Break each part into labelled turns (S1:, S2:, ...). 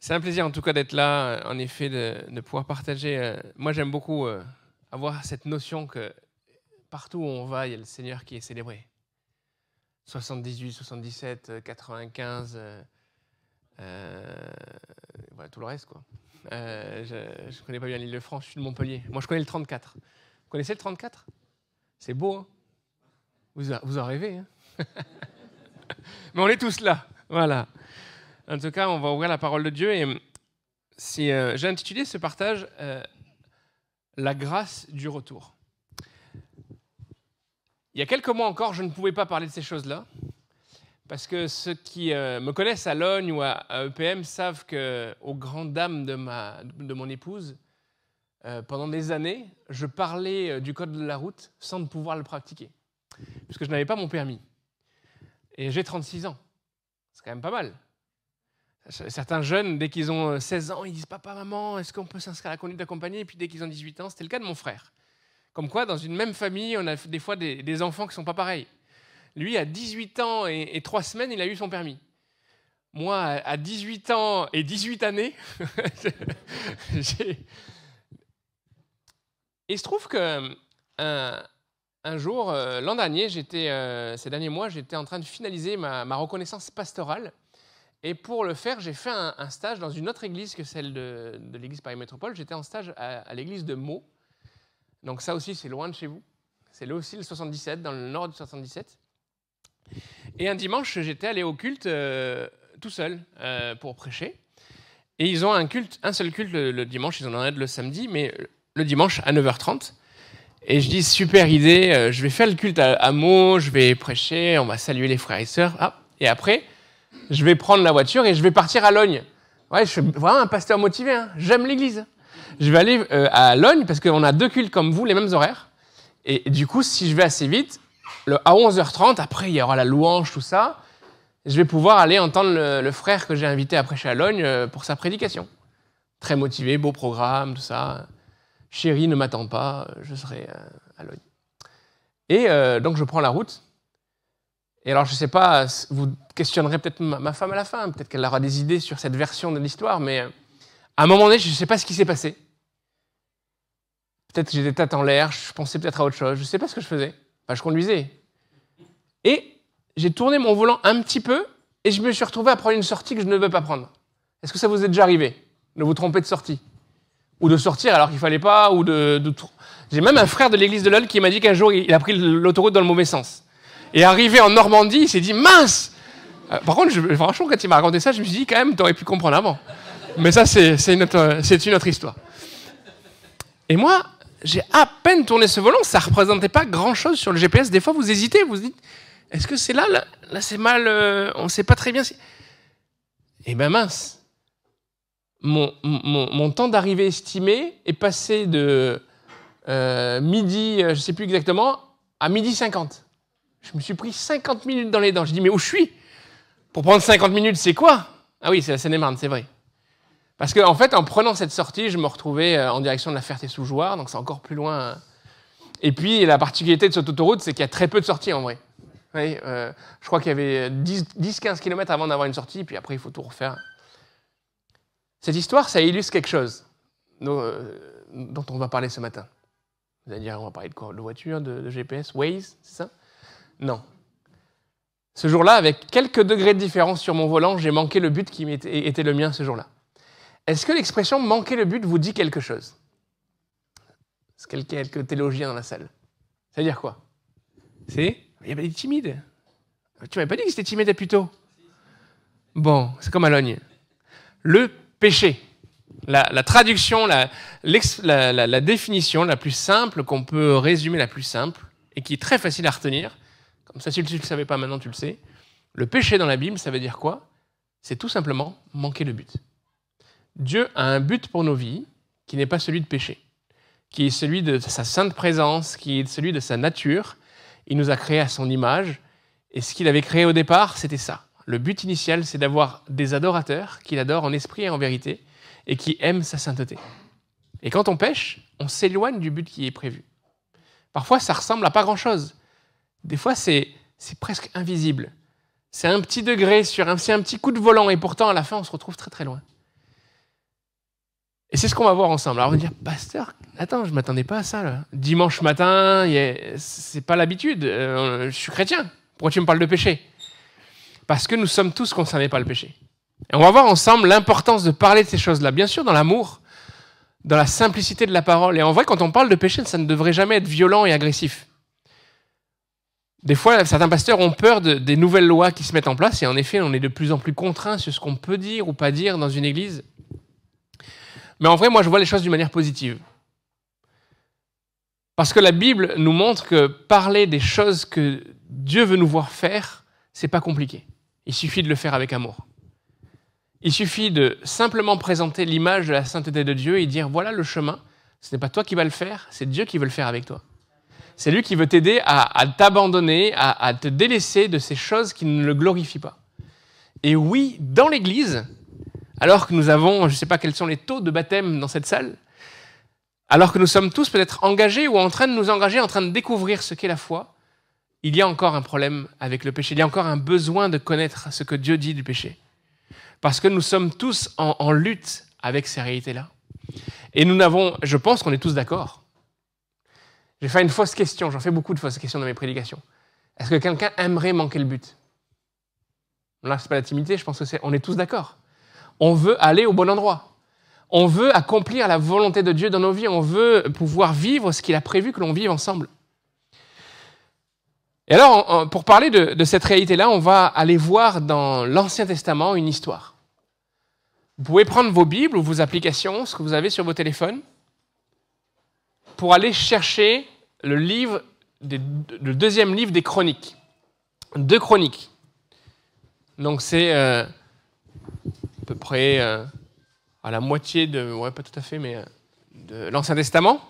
S1: C'est un plaisir en tout cas d'être là, en effet, de pouvoir partager. Moi, j'aime beaucoup avoir cette notion que partout où on va, il y a le Seigneur qui est célébré. 78, 77, 95, voilà, tout le reste, quoi. Je ne connais pas bien l'Île-de-France, je suis de Montpellier. Moi, je connais le 34. Vous connaissez le 34? C'est beau, hein? Vous en rêvez, hein? Mais on est tous là, voilà. En tout cas, on va ouvrir la parole de Dieu et j'ai intitulé ce partage « La grâce du retour ». Il y a quelques mois encore, je ne pouvais pas parler de ces choses-là parce que ceux qui me connaissent à Logne ou à EPM savent qu'aux grandes dames de mon épouse, pendant des années, je parlais du code de la route sans pouvoir le pratiquer puisque je n'avais pas mon permis. Et j'ai 36 ans. C'est quand même pas mal. Certains jeunes, dès qu'ils ont 16 ans, ils disent « Papa, maman, est-ce qu'on peut s'inscrire à la conduite accompagnée ?» Et puis dès qu'ils ont 18 ans, c'était le cas de mon frère. Comme quoi, dans une même famille, on a des fois des enfants qui ne sont pas pareils. Lui, à 18 ans et 3 semaines, il a eu son permis. Moi, à 18 ans et 18 années, Et il se trouve qu'un jour, l'an dernier, ces derniers mois, j'étais en train de finaliser ma reconnaissance pastorale. Et pour le faire, j'ai fait un stage dans une autre église que celle de l'église Paris Métropole. J'étais en stage à l'église de Meaux. Donc ça aussi, c'est loin de chez vous. C'est là aussi le 77, dans le nord du 77. Et un dimanche, j'étais allé au culte tout seul pour prêcher. Et ils ont un seul culte le dimanche, ils en ont un le samedi, mais le dimanche à 9h30. Et je dis, super idée, je vais faire le culte à Meaux, je vais prêcher, on va saluer les frères et sœurs. Ah, et après, je vais prendre la voiture et je vais partir à Logne. Ouais, je suis vraiment un pasteur motivé, hein. J'aime l'église. Je vais aller à Logne parce qu'on a 2 cultes comme vous, les mêmes horaires. Et du coup, si je vais assez vite, à 11h30, après il y aura la louange, tout ça, je vais pouvoir aller entendre le frère que j'ai invité à prêcher à Logne pour sa prédication. Très motivé, beau programme, tout ça. Chérie, ne m'attends pas, je serai à Logne. Et donc je prends la route. Et alors, je ne sais pas, vous questionnerez peut-être ma femme à la fin, peut-être qu'elle aura des idées sur cette version de l'histoire, mais à un moment donné, je ne sais pas ce qui s'est passé. Peut-être que j'étais tête en l'air, je pensais peut-être à autre chose, je ne sais pas ce que je faisais. Enfin, je conduisais. Et j'ai tourné mon volant un petit peu et je me suis retrouvé à prendre une sortie que je ne veux pas prendre. Est-ce que ça vous est déjà arrivé, de vous tromper de sortie? Ou de sortir alors qu'il ne fallait pas, ou J'ai même un frère de l'église de Lol qui m'a dit qu'un jour, il a pris l'autoroute dans le mauvais sens. Et arrivé en Normandie, il s'est dit « mince !» Par contre, franchement, quand il m'a raconté ça, je me suis dit « quand même, t'aurais pu comprendre avant. » Mais ça, c'est une autre histoire. Et moi, j'ai à peine tourné ce volant, ça ne représentait pas grand-chose sur le GPS. Des fois, vous hésitez, vous vous dites « est-ce que c'est là c'est mal, on ne sait pas très bien si... » Eh ben mince, mon temps d'arrivée estimé est passé de midi, je ne sais plus exactement, à midi 50. Je me suis pris 50 minutes dans les dents. Je dis, mais où je suis? Pour prendre 50 minutes, c'est quoi? Ah oui, c'est la Seine-et-Marne, c'est vrai. Parce qu'en fait, en prenant cette sortie, je me retrouvais en direction de la Ferté-sous-Jouarre, donc c'est encore plus loin. Et puis, la particularité de cette autoroute, c'est qu'il y a très peu de sorties, en vrai. Oui, je crois qu'il y avait 10-15 km avant d'avoir une sortie, puis après, il faut tout refaire. Cette histoire, ça illustre quelque chose dont on va parler ce matin. Vous allez dire, on va parler de quoi? De voiture, de GPS, Waze, c'est ça? Non. Ce jour-là, avec quelques degrés de différence sur mon volant, j'ai manqué le but qui était le mien ce jour-là. Est-ce que l'expression « manquer le but » vous dit quelque chose? Est-ce qu'il y a quelques théologiens dans la salle? Ça veut dire quoi? C'est? Il y avait des timides. Tu m'avais pas dit que c'était timide plus tôt? Bon, c'est comme à Logne. Le péché. La traduction, la définition la plus simple qu'on peut résumer, la plus simple, et qui est très facile à retenir, comme ça si tu ne le savais pas maintenant tu le sais, le péché dans la Bible, ça veut dire quoi? C'est tout simplement manquer le but. Dieu a un but pour nos vies qui n'est pas celui de péché, qui est celui de sa sainte présence, qui est celui de sa nature. Il nous a créés à son image, et ce qu'il avait créé au départ, c'était ça. Le but initial, c'est d'avoir des adorateurs qui l'adorent en esprit et en vérité, et qui aiment sa sainteté. Et quand on pêche, on s'éloigne du but qui est prévu. Parfois, ça ressemble à pas grand-chose. Des fois, c'est presque invisible. C'est un petit degré, c'est un petit coup de volant, et pourtant, à la fin, on se retrouve très très loin. Et c'est ce qu'on va voir ensemble. Alors on va dire, pasteur, attends, je ne m'attendais pas à ça, là. Dimanche matin, c'est pas l'habitude. Je suis chrétien. Pourquoi tu me parles de péché? Parce que nous sommes tous concernés par le péché. Et on va voir ensemble l'importance de parler de ces choses-là. Bien sûr, dans l'amour, dans la simplicité de la parole. Et en vrai, quand on parle de péché, ça ne devrait jamais être violent et agressif. Des fois, certains pasteurs ont peur des nouvelles lois qui se mettent en place. Et en effet, on est de plus en plus contraints sur ce qu'on peut dire ou pas dire dans une église. Mais en vrai, moi, je vois les choses d'une manière positive. Parce que la Bible nous montre que parler des choses que Dieu veut nous voir faire, c'est pas compliqué. Il suffit de le faire avec amour. Il suffit de simplement présenter l'image de la sainteté de Dieu et dire, voilà le chemin, ce n'est pas toi qui vas le faire, c'est Dieu qui veut le faire avec toi. C'est lui qui veut t'aider à t'abandonner, à te délaisser de ces choses qui ne le glorifient pas. Et oui, dans l'Église, alors que nous avons, je ne sais pas quels sont les taux de baptême dans cette salle, alors que nous sommes tous peut-être engagés ou en train de nous engager, en train de découvrir ce qu'est la foi, il y a encore un problème avec le péché. Il y a encore un besoin de connaître ce que Dieu dit du péché. Parce que nous sommes tous en lutte avec ces réalités-là. Et je pense qu'on est tous d'accord. J'ai fait une fausse question, j'en fais beaucoup de fausses questions dans mes prédications. Est-ce que quelqu'un aimerait manquer le but? Là, c'est pas la timidité, je pense que on est tous d'accord. On veut aller au bon endroit. On veut accomplir la volonté de Dieu dans nos vies. On veut pouvoir vivre ce qu'il a prévu que l'on vive ensemble. Et alors, pour parler de cette réalité-là, on va aller voir dans l'Ancien Testament une histoire. Vous pouvez prendre vos Bibles ou vos applications, ce que vous avez sur vos téléphones, pour aller chercher le deuxième livre des Chroniques. 2 Chroniques. Donc c'est à peu près à la moitié pas tout à fait, mais de l'Ancien Testament.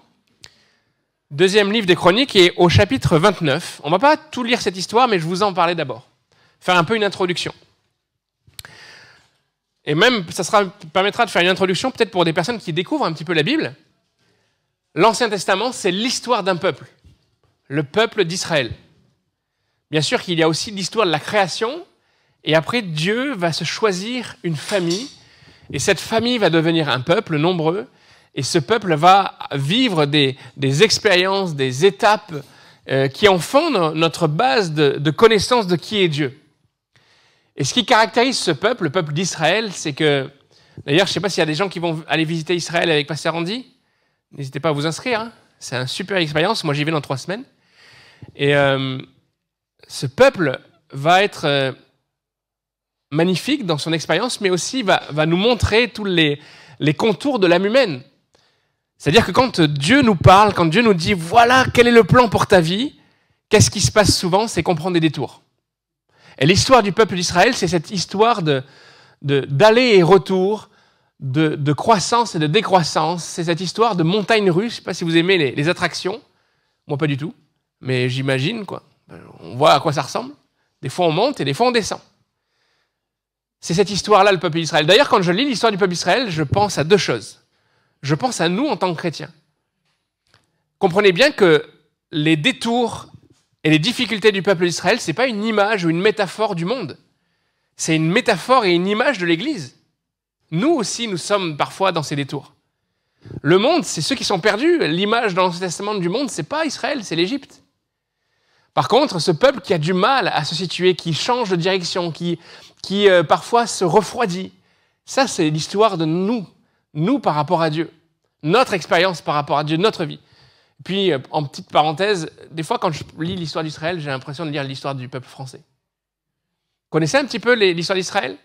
S1: 2e livre des Chroniques et au chapitre 29. On ne va pas tout lire cette histoire, mais je vous en parler d'abord. Faire un peu une introduction. Et même, permettra de faire une introduction peut-être pour des personnes qui découvrent un petit peu la Bible. L'Ancien Testament, c'est l'histoire d'un peuple. Le peuple d'Israël. Bien sûr qu'il y a aussi l'histoire de la création. Et après, Dieu va se choisir une famille. Et cette famille va devenir un peuple nombreux. Et ce peuple va vivre des expériences, des étapes qui en font notre base de connaissance de qui est Dieu. Et ce qui caractérise ce peuple, le peuple d'Israël, c'est que... D'ailleurs, je ne sais pas s'il y a des gens qui vont aller visiter Israël avec Pasteur Andy. N'hésitez pas à vous inscrire. Hein. C'est une super expérience. Moi, j'y vais dans 3 semaines. Et ce peuple va être magnifique dans son expérience, mais aussi va nous montrer tous les contours de l'âme humaine. C'est-à-dire que quand Dieu nous parle, quand Dieu nous dit « Voilà, quel est le plan pour ta vie », qu'est-ce qui se passe souvent? C'est qu'on prend des détours. Et l'histoire du peuple d'Israël, c'est cette histoire d'aller et retour, de croissance et de décroissance. C'est cette histoire de montagne russe. Je ne sais pas si vous aimez les attractions. Moi, pas du tout. Mais j'imagine, quoi. On voit à quoi ça ressemble. Des fois, on monte et des fois, on descend. C'est cette histoire-là, le peuple d'Israël. D'ailleurs, quand je lis l'histoire du peuple d'Israël, je pense à 2 choses. Je pense à nous en tant que chrétiens. Comprenez bien que les détours et les difficultés du peuple d'Israël, ce n'est pas une image ou une métaphore du monde. C'est une métaphore et une image de l'Église. Nous aussi, nous sommes parfois dans ces détours. Le monde, c'est ceux qui sont perdus. L'image dans l'Ancien Testament du monde, ce n'est pas Israël, c'est l'Égypte. Par contre, ce peuple qui a du mal à se situer, qui change de direction, qui parfois se refroidit, ça, c'est l'histoire de nous par rapport à Dieu, notre expérience par rapport à Dieu, notre vie. Puis, en petite parenthèse, des fois, quand je lis l'histoire d'Israël, j'ai l'impression de lire l'histoire du peuple français. Vous connaissez un petit peu l'histoire d'Israël?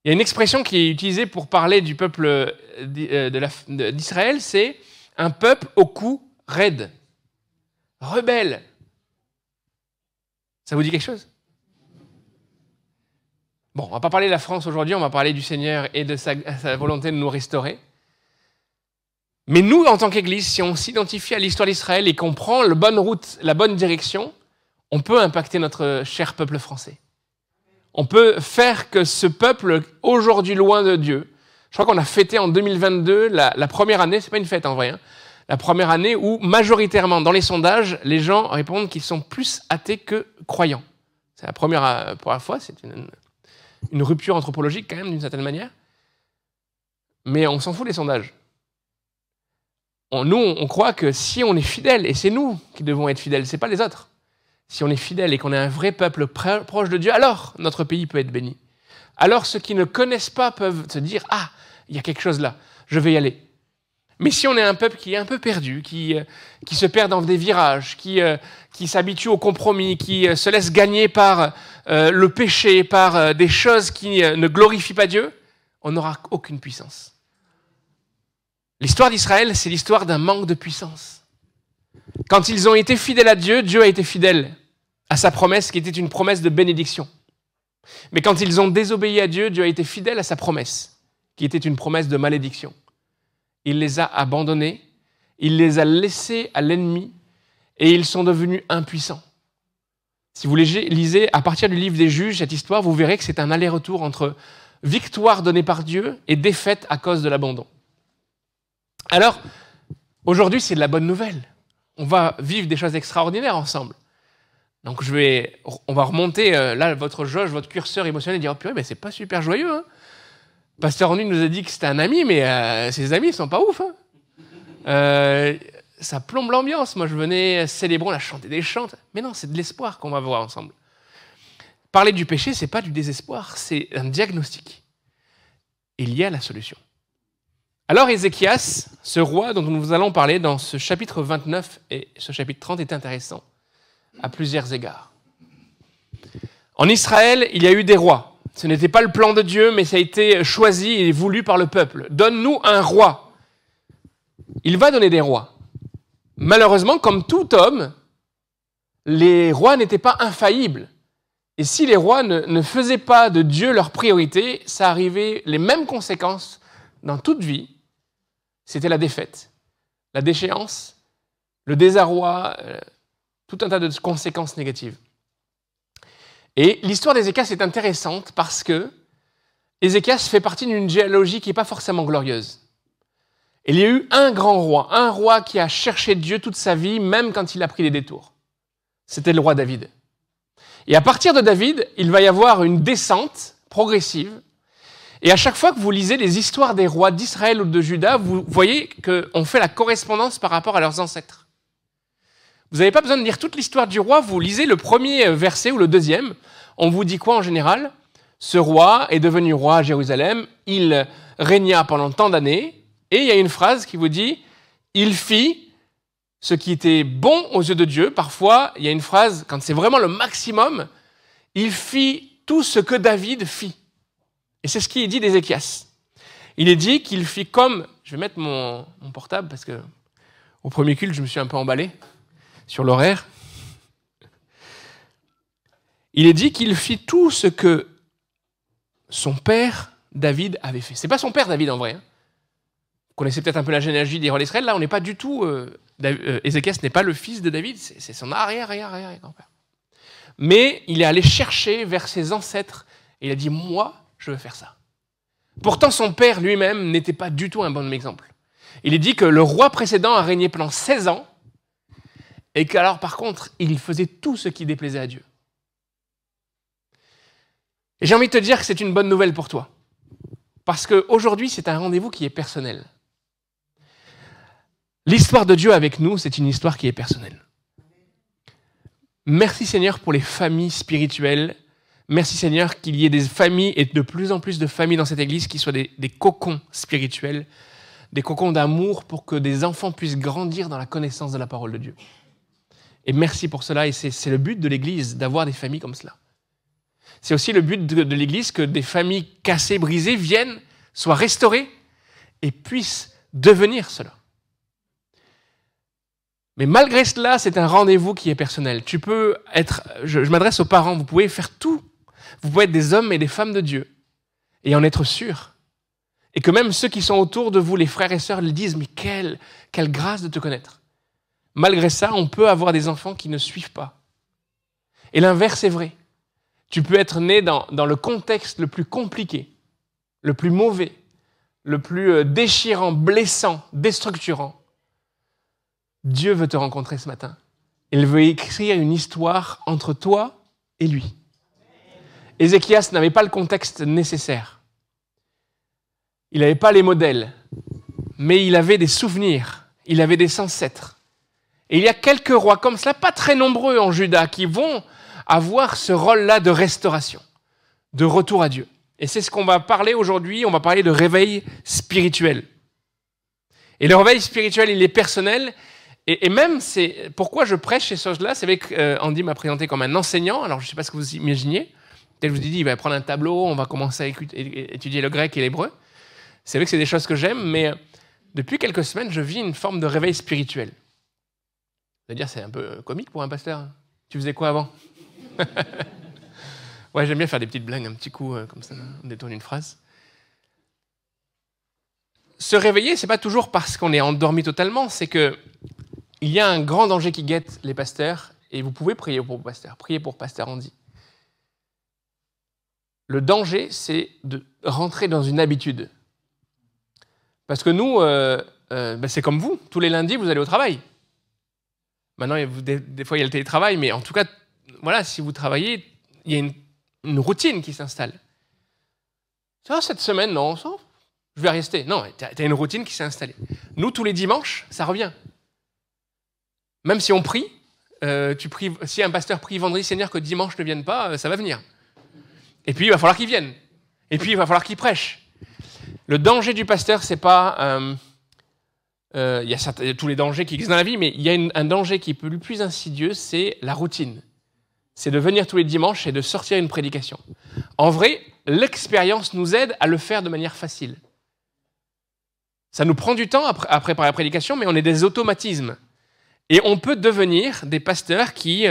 S1: Il y a une expression qui est utilisée pour parler du peuple d'Israël, c'est un peuple au cou raide, rebelle. Ça vous dit quelque chose? Bon, on ne va pas parler de la France aujourd'hui, on va parler du Seigneur et de sa volonté de nous restaurer. Mais nous, en tant qu'Église, si on s'identifie à l'histoire d'Israël et qu'on prend la bonne route, la bonne direction, on peut impacter notre cher peuple français. On peut faire que ce peuple, aujourd'hui loin de Dieu, je crois qu'on a fêté en 2022 la première année, c'est pas une fête en vrai, hein, la première année où majoritairement dans les sondages, les gens répondent qu'ils sont plus athées que croyants. C'est la première fois, c'est une rupture anthropologique quand même d'une certaine manière. Mais on s'en fout des sondages. Nous, on croit que si on est fidèle, et c'est nous qui devons être fidèles, c'est pas les autres. Si on est fidèle et qu'on est un vrai peuple proche de Dieu, alors notre pays peut être béni. Alors ceux qui ne connaissent pas peuvent se dire « Ah, il y a quelque chose là, je vais y aller ». Mais si on est un peuple qui est un peu perdu, qui se perd dans des virages, qui s'habitue au compromis, qui se laisse gagner par le péché, par des choses qui ne glorifient pas Dieu, on n'aura aucune puissance. L'histoire d'Israël, c'est l'histoire d'un manque de puissance. Quand ils ont été fidèles à Dieu, Dieu a été fidèle à sa promesse qui était une promesse de bénédiction. Mais quand ils ont désobéi à Dieu, Dieu a été fidèle à sa promesse qui était une promesse de malédiction. Il les a abandonnés, il les a laissés à l'ennemi et ils sont devenus impuissants. Si vous lisez à partir du livre des Juges cette histoire, vous verrez que c'est un aller-retour entre victoire donnée par Dieu et défaite à cause de l'abandon. Alors, aujourd'hui, c'est de la bonne nouvelle. On va vivre des choses extraordinaires ensemble. Donc, on va remonter, là, votre jauge, votre curseur émotionnel et dire « Oh purée, mais c'est pas super joyeux, hein !» Pasteur Henri nous a dit que c'était un ami, mais ses amis, ils sont pas ouf. Hein. Ça plombe l'ambiance. Moi, je venais célébrer, on a chanté des chants. Mais non, c'est de l'espoir qu'on va voir ensemble. Parler du péché, c'est pas du désespoir, c'est un diagnostic. Il y a la solution. Alors Ézéchias, ce roi dont nous allons parler dans ce chapitre 29 et ce chapitre 30 est intéressant à plusieurs égards. En Israël, il y a eu des rois. Ce n'était pas le plan de Dieu, mais ça a été choisi et voulu par le peuple. Donne-nous un roi. Il va donner des rois. Malheureusement, comme tout homme, les rois n'étaient pas infaillibles. Et si les rois ne faisaient pas de Dieu leur priorité, ça arrivait les mêmes conséquences dans toute vie. C'était la défaite, la déchéance, le désarroi, tout un tas de conséquences négatives. Et l'histoire d'Ézéchias est intéressante parce que Ézéchias fait partie d'une généalogie qui n'est pas forcément glorieuse. Il y a eu un roi qui a cherché Dieu toute sa vie, même quand il a pris des détours. C'était le roi David. Et à partir de David, il va y avoir une descente progressive. Et à chaque fois que vous lisez les histoires des rois d'Israël ou de Juda, vous voyez qu'on fait la correspondance par rapport à leurs ancêtres. Vous n'avez pas besoin de lire toute l'histoire du roi, vous lisez le premier verset ou le deuxième. On vous dit quoi en général ? Ce roi est devenu roi à Jérusalem, il régna pendant tant d'années, et il y a une phrase qui vous dit « Il fit ce qui était bon aux yeux de Dieu ». Parfois, il y a une phrase, quand c'est vraiment le maximum, « Il fit tout ce que David fit ». Et c'est ce qui est dit d'Ézéchias. Il est dit qu'il fit comme... Je vais mettre mon portable parce que au premier culte, je me suis un peu emballé sur l'horaire. Il est dit qu'il fit tout ce que son père David avait fait. C'est pas son père David en vrai. Hein. Vous connaissez peut-être un peu la généalogie des rois d'Israël. Là, on n'est pas du tout... Ézéchias n'est pas le fils de David, c'est son arrière-grand-père. Mais il est allé chercher vers ses ancêtres et il a dit « Moi, je veux faire ça ». Pourtant, son père lui-même n'était pas du tout un bon exemple. Il est dit que le roi précédent a régné pendant 16 ans et qu'alors, par contre, il faisait tout ce qui déplaisait à Dieu. Et j'ai envie de te dire que c'est une bonne nouvelle pour toi. Parce qu'aujourd'hui, c'est un rendez-vous qui est personnel. L'histoire de Dieu avec nous, c'est une histoire qui est personnelle. Merci Seigneur pour les familles spirituelles. Merci Seigneur qu'il y ait des familles et de plus en plus de familles dans cette église qui soient des cocons spirituels, des cocons d'amour pour que des enfants puissent grandir dans la connaissance de la parole de Dieu. Et merci pour cela et c'est le but de l'église d'avoir des familles comme cela. C'est aussi le but de l'église que des familles cassées, brisées viennent, soient restaurées et puissent devenir cela. Mais malgré cela, c'est un rendez-vous qui est personnel. Tu peux être, je m'adresse aux parents, vous pouvez faire tout. Vous pouvez être des hommes et des femmes de Dieu et en être sûr. Et que même ceux qui sont autour de vous, les frères et sœurs, le disent, mais quelle grâce de te connaître. Malgré ça, on peut avoir des enfants qui ne suivent pas. Et l'inverse est vrai. Tu peux être né dans le contexte le plus compliqué, le plus mauvais, le plus déchirant, blessant, déstructurant. Dieu veut te rencontrer ce matin. Il veut écrire une histoire entre toi et lui. Ézéchias n'avait pas le contexte nécessaire. Il n'avait pas les modèles, mais il avait des souvenirs, il avait des ancêtres. Et il y a quelques rois comme cela, pas très nombreux en Juda, qui vont avoir ce rôle-là de restauration, de retour à Dieu. Et c'est ce qu'on va parler aujourd'hui, on va parler de réveil spirituel. Et le réveil spirituel, il est personnel, et même, c'est pourquoi je prêche ces choses-là, c'est vrai qu'Andy m'a présenté comme un enseignant, alors je ne sais pas ce que vous imaginez, peut-être je vous ai dit, il va prendre un tableau, on va commencer à étudier le grec et l'hébreu. C'est vrai que c'est des choses que j'aime, mais depuis quelques semaines, je vis une forme de réveil spirituel. C'est-à-dire, c'est un peu comique pour un pasteur. Tu faisais quoi avant? Ouais, j'aime bien faire des petites blagues, un petit coup, comme ça, on détourne une phrase. Se réveiller, c'est pas toujours parce qu'on est endormi totalement, c'est que il y a un grand danger qui guette les pasteurs, et vous pouvez prier pour vos pasteurs, prier pour pasteur Andy. Le danger, c'est de rentrer dans une habitude. Parce que nous, c'est comme vous, tous les lundis, vous allez au travail. Maintenant, des fois, il y a le télétravail, mais en tout cas, voilà, si vous travaillez, il y a une routine qui s'installe. Ça, cette semaine, non, ça, je vais rester. Non, tu as une routine qui s'est installée. Nous, tous les dimanches, ça revient. Même si on prie, si un pasteur prie vendredi, Seigneur, que dimanche ne vienne pas, ça va venir. Et puis, il va falloir qu'il vienne. Et puis, il va falloir qu'il prêche. Le danger du pasteur, c'est pas... il y a tous les dangers qui existent dans la vie, mais il y a un danger qui est le plus insidieux, c'est la routine. C'est de venir tous les dimanches et de sortir une prédication. En vrai, l'expérience nous aide à le faire de manière facile. Ça nous prend du temps à préparer la prédication, mais on est des automatismes. Et on peut devenir des pasteurs qui...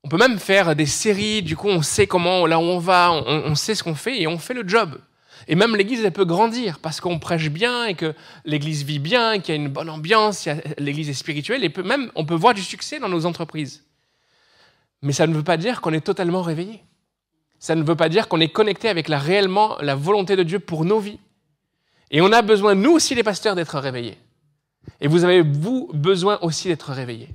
S1: on peut même faire des séries, du coup on sait comment, là où on va, on sait ce qu'on fait et on fait le job. Et même l'église, elle peut grandir parce qu'on prêche bien et que l'église vit bien, qu'il y a une bonne ambiance, l'église est spirituelle et même on peut voir du succès dans nos entreprises. Mais ça ne veut pas dire qu'on est totalement réveillé. Ça ne veut pas dire qu'on est connecté avec réellement la volonté de Dieu pour nos vies. Et on a besoin, nous aussi les pasteurs, d'être réveillés. Et vous avez, vous, besoin aussi d'être réveillés.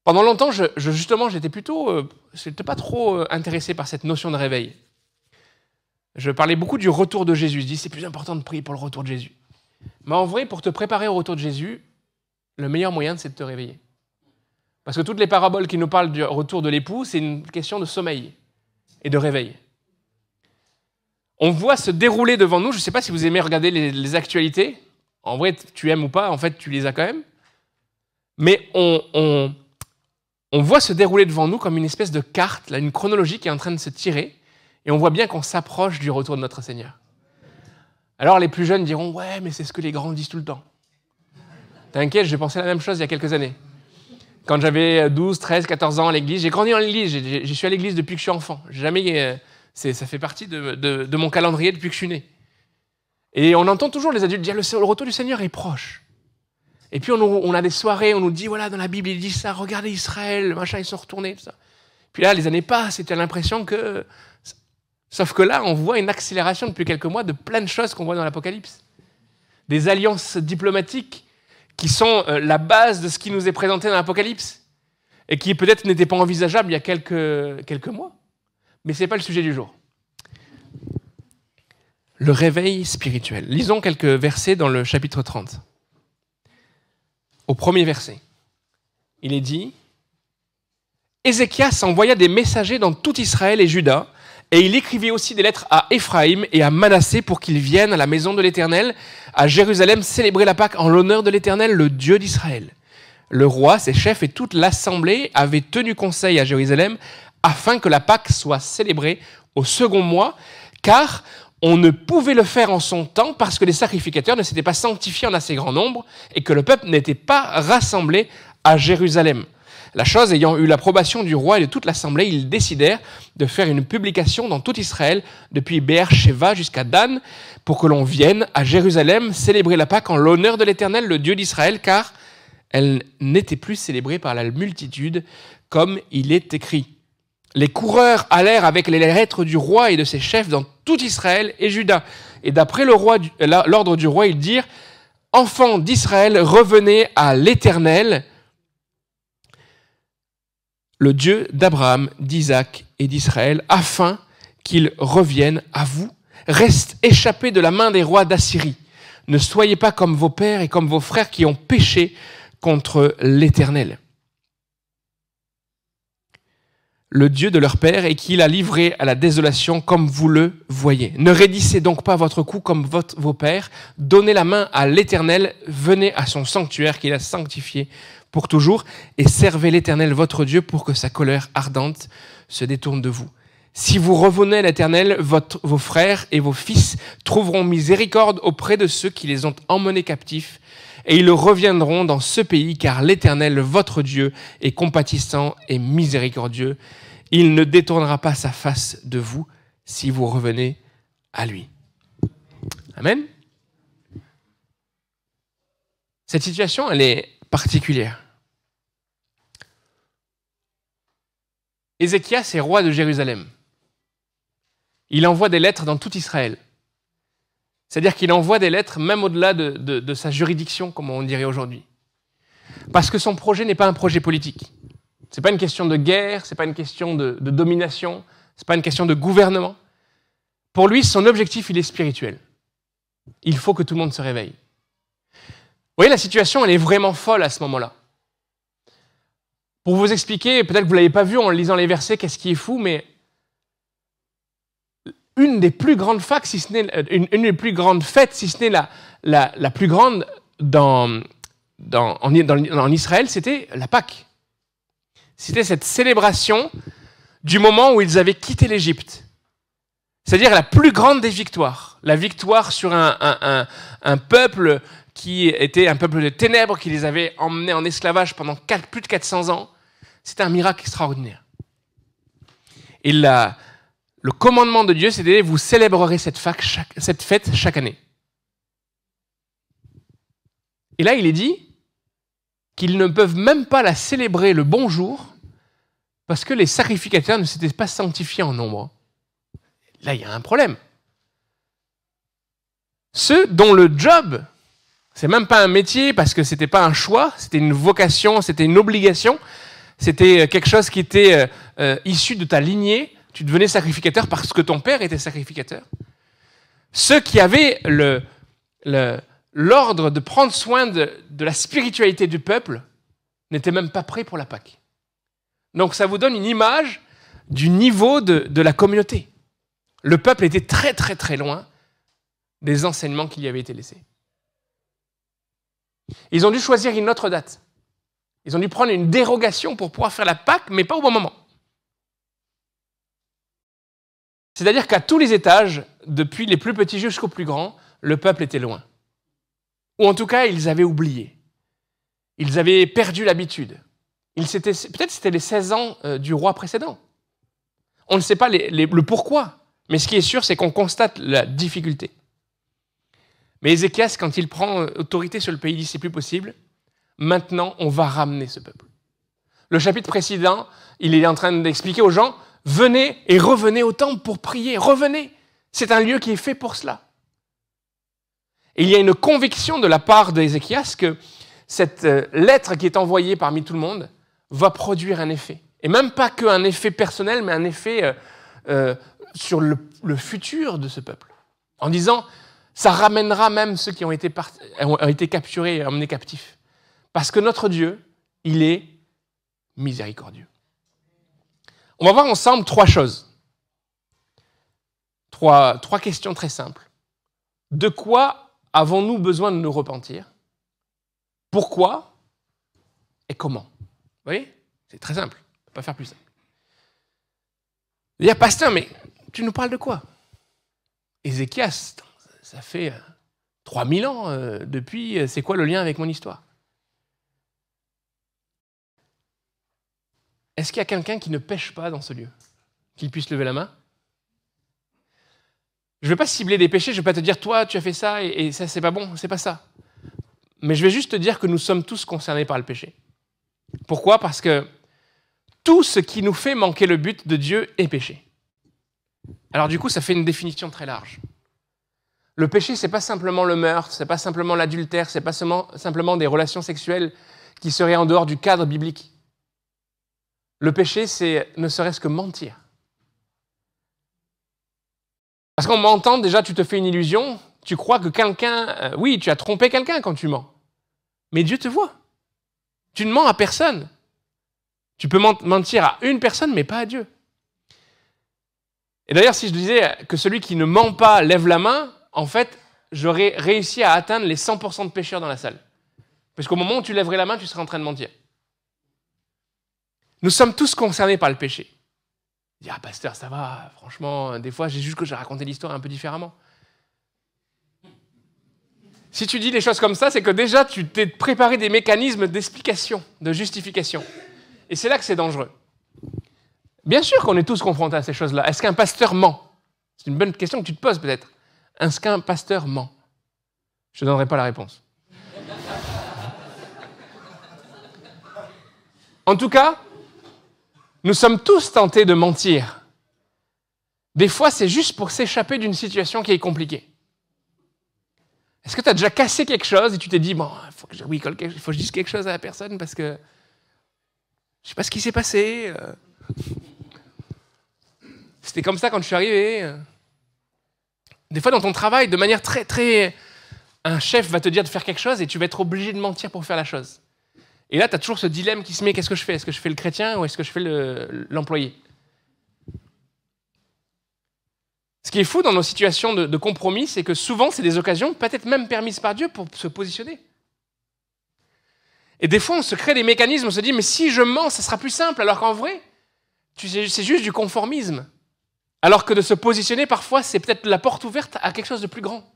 S1: Pendant longtemps, justement, j'étais pas trop intéressé par cette notion de réveil. Je parlais beaucoup du retour de Jésus. Je dis, c'est plus important de prier pour le retour de Jésus. Mais en vrai, pour te préparer au retour de Jésus, le meilleur moyen, c'est de te réveiller. Parce que toutes les paraboles qui nous parlent du retour de l'époux, c'est une question de sommeil et de réveil. On voit se dérouler devant nous, je ne sais pas si vous aimez regarder les actualités. En vrai, tu aimes ou pas, en fait, tu les as quand même. Mais on voit se dérouler devant nous comme une espèce de carte, là, une chronologie qui est en train de se tirer. Et on voit bien qu'on s'approche du retour de notre Seigneur. Alors les plus jeunes diront « Ouais, mais c'est ce que les grands disent tout le temps. » T'inquiète, j'ai pensé la même chose il y a quelques années. Quand j'avais 12, 13, 14 ans à l'église, j'ai grandi dans l'église, j'y suis à l'église depuis que je suis enfant. Ça fait partie de mon calendrier depuis que je suis né. Et on entend toujours les adultes dire « Le retour du Seigneur est proche. » Et puis on a des soirées, on nous dit « Voilà, dans la Bible, il dit ça, regardez Israël, machin, ils sont retournés. » tout ça. Puis là, les années passent, et tu as l'impression que... Sauf que là, on voit une accélération depuis quelques mois de plein de choses qu'on voit dans l'Apocalypse. Des alliances diplomatiques qui sont la base de ce qui nous est présenté dans l'Apocalypse et qui peut-être n'étaient pas envisageables il y a quelques mois. Mais ce n'est pas le sujet du jour. Le réveil spirituel. Lisons quelques versets dans le chapitre 30. Au premier verset, il est dit « Ézéchias envoya des messagers dans tout Israël et Juda, et il écrivit aussi des lettres à Éphraïm et à Manassé pour qu'ils viennent à la maison de l'Éternel, à Jérusalem, célébrer la Pâque en l'honneur de l'Éternel, le Dieu d'Israël. Le roi, ses chefs et toute l'assemblée avaient tenu conseil à Jérusalem afin que la Pâque soit célébrée au second mois, car on ne pouvait le faire en son temps parce que les sacrificateurs ne s'étaient pas sanctifiés en assez grand nombre et que le peuple n'était pas rassemblé à Jérusalem. La chose ayant eu l'approbation du roi et de toute l'assemblée, ils décidèrent de faire une publication dans tout Israël, depuis Beer-Sheva jusqu'à Dan, pour que l'on vienne à Jérusalem célébrer la Pâque en l'honneur de l'Éternel, le Dieu d'Israël, car elle n'était plus célébrée par la multitude, comme il est écrit. Les coureurs allèrent avec les lettres du roi et de ses chefs dans tout Israël et Juda. Et d'après l'ordre du roi, ils dirent « Enfants d'Israël, revenez à l'Éternel, le Dieu d'Abraham, d'Isaac et d'Israël, afin qu'il revienne à vous, Reste échappé de la main des rois d'Assyrie. Ne soyez pas comme vos pères et comme vos frères qui ont péché contre l'Éternel, le Dieu de leur père, et qui l'a livré à la désolation comme vous le voyez. Ne raidissez donc pas votre cou comme vos pères. Donnez la main à l'Éternel. Venez à son sanctuaire qu'il a sanctifié pour toujours et servez l'Éternel votre Dieu pour que sa colère ardente se détourne de vous. Si vous revenez à l'Éternel, vos frères et vos fils trouveront miséricorde auprès de ceux qui les ont emmenés captifs, et ils reviendront dans ce pays, car l'Éternel, votre Dieu, est compatissant et miséricordieux. Il ne détournera pas sa face de vous si vous revenez à lui. Amen. Cette situation, elle est particulière. Ézéchias est roi de Jérusalem. Il envoie des lettres dans tout Israël. C'est-à-dire qu'il envoie des lettres même au-delà de sa juridiction, comme on dirait aujourd'hui. Parce que son projet n'est pas un projet politique. Ce n'est pas une question de guerre, ce n'est pas une question de domination, ce n'est pas une question de gouvernement. Pour lui, son objectif, il est spirituel. Il faut que tout le monde se réveille. Vous voyez, la situation, elle est vraiment folle à ce moment-là. Pour vous expliquer, peut-être que vous ne l'avez pas vu en lisant les versets, qu'est-ce qui est fou, mais une des plus grandes fêtes, si ce n'est une des plus grandes fêtes, si ce n'est la plus grande en Israël, c'était la Pâque. C'était cette célébration du moment où ils avaient quitté l'Égypte. C'est-à-dire la plus grande des victoires. La victoire sur un peuple qui était un peuple de ténèbres, qui les avait emmenés en esclavage pendant plus de 400 ans. C'était un miracle extraordinaire. Et le commandement de Dieu, c'était « vous célébrerez cette fête chaque année ». Et là, il est dit qu'ils ne peuvent même pas la célébrer le bon jour parce que les sacrificateurs ne s'étaient pas sanctifiés en nombre. Là, il y a un problème. Ceux dont le job, c'est même pas un métier parce que c'était pas un choix, c'était une vocation, c'était une obligation, c'était quelque chose qui était issu de ta lignée. Tu devenais sacrificateur parce que ton père était sacrificateur. Ceux qui avaient l'ordre de prendre soin de la spiritualité du peuple n'étaient même pas prêts pour la Pâque. Donc ça vous donne une image du niveau de la communauté. Le peuple était très très très loin des enseignements qui lui avaient été laissés. Ils ont dû choisir une autre date. Ils ont dû prendre une dérogation pour pouvoir faire la Pâque, mais pas au bon moment. C'est-à-dire qu'à tous les étages, depuis les plus petits jusqu'aux plus grands, le peuple était loin. Ou en tout cas, ils avaient oublié. Ils avaient perdu l'habitude. Peut-être c'était les 16 ans du roi précédent. On ne sait pas le pourquoi, mais ce qui est sûr, c'est qu'on constate la difficulté. Mais Ézéchias, quand il prend autorité sur le pays, il dit « c'est plus possible, maintenant on va ramener ce peuple ». Le chapitre précédent, il est en train d'expliquer aux gens « venez et revenez au temple pour prier, revenez, c'est un lieu qui est fait pour cela ». Et il y a une conviction de la part d'Ézéchias que cette lettre qui est envoyée parmi tout le monde va produire un effet. Et même pas qu'un effet personnel, mais un effet sur le futur de ce peuple. En disant, ça ramènera même ceux qui ont été capturés et emmenés captifs. Parce que notre Dieu, il est miséricordieux. On va voir ensemble trois choses. Trois questions très simples. De quoi avons-nous besoin de nous repentir? Pourquoi? Et comment? Vous voyez? C'est très simple. On ne peut pas faire plus simple. Il y a pasteur, mais tu nous parles de quoi? Ézéchias, ça fait 3000 ans depuis. C'est quoi le lien avec mon histoire? Est-ce qu'il y a quelqu'un qui ne pêche pas dans ce lieu? Qu'il puisse lever la main? Je ne vais pas cibler des péchés, je ne vais pas te dire, toi, tu as fait ça et ça, c'est pas bon, c'est pas ça. Mais je vais juste te dire que nous sommes tous concernés par le péché. Pourquoi? Parce que tout ce qui nous fait manquer le but de Dieu est péché. Alors du coup, ça fait une définition très large. Le péché, c'est pas simplement le meurtre, c'est pas simplement l'adultère, c'est pas simplement des relations sexuelles qui seraient en dehors du cadre biblique. Le péché, c'est ne serait-ce que mentir. Parce qu'en mentant, déjà, tu te fais une illusion. Tu crois que quelqu'un... oui, tu as trompé quelqu'un quand tu mens. Mais Dieu te voit. Tu ne mens à personne. Tu peux mentir à une personne, mais pas à Dieu. Et d'ailleurs, si je disais que celui qui ne ment pas lève la main, en fait, j'aurais réussi à atteindre les 100% de pécheurs dans la salle. Parce qu'au moment où tu lèverais la main, tu serais en train de mentir. Nous sommes tous concernés par le péché. Il dit, ah pasteur, ça va, franchement, des fois, j'ai juste que j'ai raconté l'histoire un peu différemment. Si tu dis les choses comme ça, c'est que déjà, tu t'es préparé des mécanismes d'explication, de justification. Et c'est là que c'est dangereux. Bien sûr qu'on est tous confrontés à ces choses-là. Est-ce qu'un pasteur ment? C'est une bonne question que tu te poses peut-être. Est-ce qu'un pasteur ment? Je ne donnerai pas la réponse. En tout cas, nous sommes tous tentés de mentir. Des fois, c'est juste pour s'échapper d'une situation qui est compliquée. Est-ce que tu as déjà cassé quelque chose et tu t'es dit, bon, il faut que je dise quelque chose à la personne parce que je ne sais pas ce qui s'est passé. C'était comme ça quand je suis arrivé. Des fois, dans ton travail, de manière très, très... Un chef va te dire de faire quelque chose et tu vas être obligé de mentir pour faire la chose. Et là, tu as toujours ce dilemme qui se met, qu'est-ce que je fais? Est-ce que je fais le chrétien ou est-ce que je fais l'employé? Ce qui est fou dans nos situations de compromis, c'est que souvent, c'est des occasions, peut-être même permises par Dieu, pour se positionner. Et des fois, on se crée des mécanismes, on se dit, mais si je mens, ça sera plus simple, alors qu'en vrai, c'est juste du conformisme. Alors que de se positionner, parfois, c'est peut-être la porte ouverte à quelque chose de plus grand.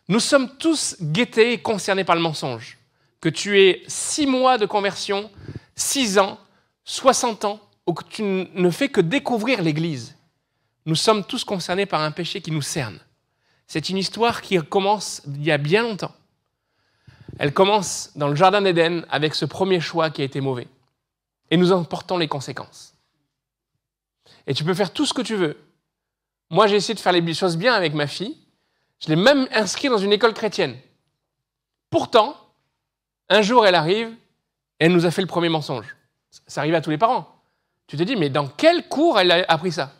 S1: Nous sommes tous guettés et concernés par le mensonge. Que tu aies 6 mois de conversion, 6 ans, 60 ans, ou que tu ne fais que découvrir l'Église. Nous sommes tous concernés par un péché qui nous cerne. C'est une histoire qui commence il y a bien longtemps. Elle commence dans le Jardin d'Éden avec ce premier choix qui a été mauvais. Et nous en portons les conséquences. Et tu peux faire tout ce que tu veux. Moi, j'ai essayé de faire les choses bien avec ma fille. Je l'ai même inscrite dans une école chrétienne. Pourtant, un jour, elle arrive et elle nous a fait le premier mensonge. Ça arrive à tous les parents. Tu te dis, mais dans quel cours elle a appris ça?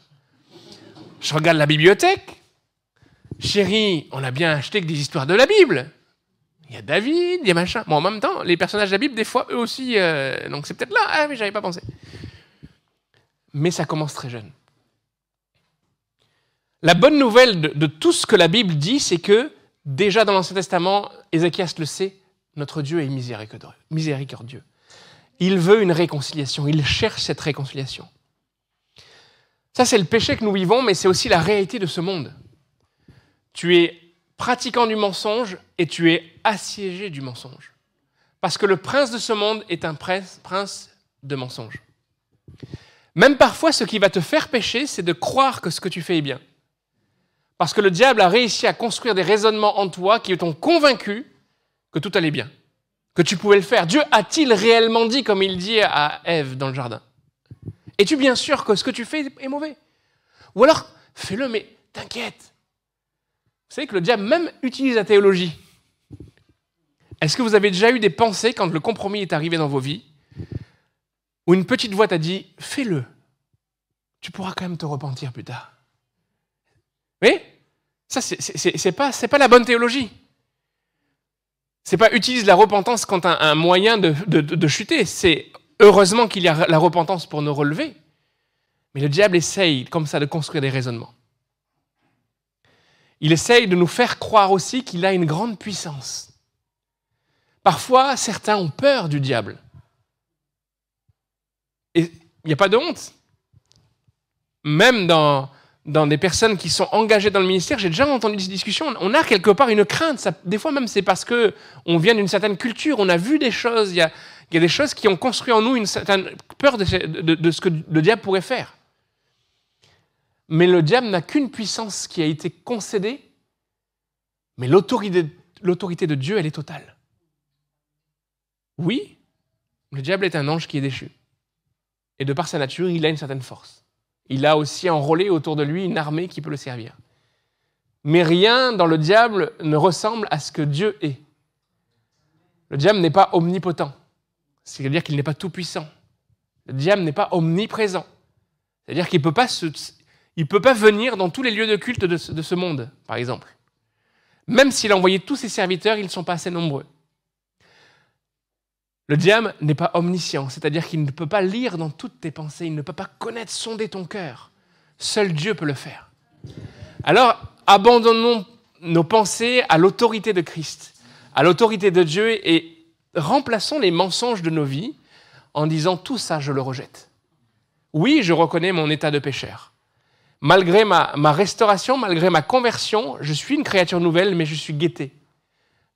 S1: Je regarde la bibliothèque. Chérie, on a bien acheté que des histoires de la Bible. Il y a David, il y a machin. Bon, en même temps, les personnages de la Bible, des fois, eux aussi, donc c'est peut-être là. Ah, mais j'avais pas pensé. Mais ça commence très jeune. La bonne nouvelle de tout ce que la Bible dit, c'est que, déjà dans l'Ancien Testament, Ézéchias le sait, notre Dieu est miséricordieux. Il veut une réconciliation, il cherche cette réconciliation. Ça, c'est le péché que nous vivons, mais c'est aussi la réalité de ce monde. Tu es pratiquant du mensonge et tu es assiégé du mensonge. Parce que le prince de ce monde est un prince de mensonge. Même parfois, ce qui va te faire pécher, c'est de croire que ce que tu fais est bien. Parce que le diable a réussi à construire des raisonnements en toi qui t'ont convaincu que tout allait bien, que tu pouvais le faire. Dieu a-t-il réellement dit, comme il dit à Ève dans le jardin? Es-tu bien sûr que ce que tu fais est mauvais? Ou alors, fais-le, mais t'inquiète. Vous savez que le diable même utilise la théologie. Est-ce que vous avez déjà eu des pensées quand le compromis est arrivé dans vos vies, où une petite voix t'a dit « fais-le, tu pourras quand même te repentir plus tard ». Oui, ça, c'est pas la bonne théologie. C'est pas utilise la repentance quand un moyen de chuter. C'est heureusement qu'il y a la repentance pour nous relever. Mais le diable essaye, comme ça, de construire des raisonnements. Il essaye de nous faire croire aussi qu'il a une grande puissance. Parfois, certains ont peur du diable. Et il n'y a pas de honte. Même dans des personnes qui sont engagées dans le ministère, j'ai déjà entendu ces discussions, on a quelque part une crainte. Ça, des fois même, c'est parce qu'on vient d'une certaine culture, on a vu des choses, il y a des choses qui ont construit en nous une certaine peur de ce que le diable pourrait faire. Mais le diable n'a qu'une puissance qui a été concédée, mais l'autorité de Dieu, elle est totale. Oui, le diable est un ange qui est déchu. Et de par sa nature, il a une certaine force. Il a aussi enrôlé autour de lui une armée qui peut le servir. Mais rien dans le diable ne ressemble à ce que Dieu est. Le diable n'est pas omnipotent. C'est-à-dire qu'il n'est pas tout-puissant. Le diable n'est pas omniprésent. C'est-à-dire qu'il ne peut pas Il ne peut pas venir dans tous les lieux de culte de ce monde, par exemple. Même s'il a envoyé tous ses serviteurs, ils ne sont pas assez nombreux. Le diable n'est pas omniscient, c'est-à-dire qu'il ne peut pas lire dans toutes tes pensées, il ne peut pas connaître, sonder ton cœur. Seul Dieu peut le faire. Alors, abandonnons nos pensées à l'autorité de Christ, à l'autorité de Dieu, et remplaçons les mensonges de nos vies en disant tout ça, je le rejette. Oui, je reconnais mon état de pécheur. Malgré ma restauration, malgré ma conversion, je suis une créature nouvelle, mais je suis guetté.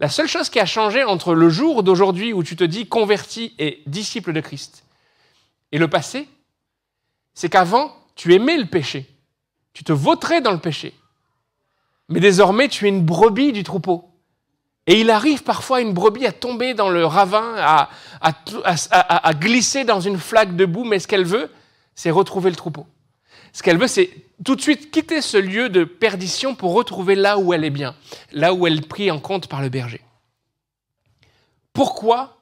S1: La seule chose qui a changé entre le jour d'aujourd'hui où tu te dis converti et disciple de Christ et le passé, c'est qu'avant, tu aimais le péché. Tu te vautrais dans le péché. Mais désormais, tu es une brebis du troupeau. Et il arrive parfois à une brebis à tomber dans le ravin, à glisser dans une flaque de boue, mais ce qu'elle veut, c'est retrouver le troupeau. Ce qu'elle veut, c'est tout de suite quitter ce lieu de perdition pour retrouver là où elle est bien, là où elle est prise en compte par le berger. Pourquoi